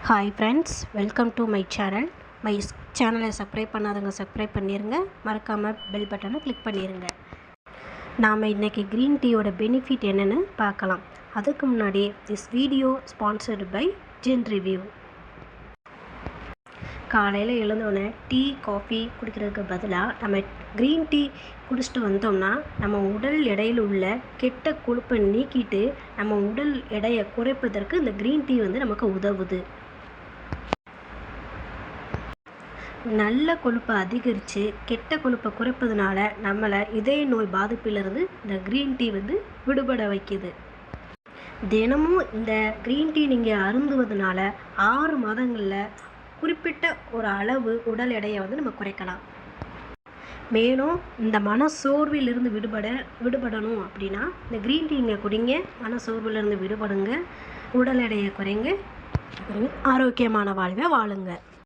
Hi friends, welcome to my channel. My சேனலை subscribe பண்ணாதவங்க subscribe பண்ணிடுங்க. மறக்காமல் பெல் பட்டனை கிளிக் பண்ணிடுங்க. நாம் இன்றைக்கி க்ரீன் டீயோட பெனிஃபிட் என்னென்னு பார்க்கலாம். அதுக்கு முன்னாடி this video sponsored by Zen Review. காலையில் எழுந்தோடனே டீ காஃபி குடிக்கிறதுக்கு பதிலாக நம்ம க்ரீன் டீ குடிச்சிட்டு வந்தோம்னா நம்ம உடல் எடையில் உள்ள கெட்ட கொழுப்பை நீக்கிட்டு நம்ம உடல் எடையை குறைப்பதற்கு இந்த க்ரீன் டீ நமக்கு உதவுது. நல்ல கொழுப்பை அதிகரித்து கெட்ட கொழுப்பை குறைப்பதுனால நம்மளை இதய நோய் பாதிப்பிலிருந்து இந்த க்ரீன் டீ விடுபட வைக்குது. தினமும் இந்த க்ரீன் டீ நீங்கள் அருந்துவதனால 6 மாதங்களில் குறிப்பிட்ட ஒரு அளவு உடல் எடையை நம்ம குறைக்கலாம். மேலும் இந்த மனசோர்விலிருந்து விடுபடணும் அப்படின்னா இந்த க்ரீன் டீ குடிங்க. மனசோர்விலிருந்து விடுபடுங்க, உடல் எடையை குறைங்க, ஆரோக்கியமான வாழ்வை வாழுங்க.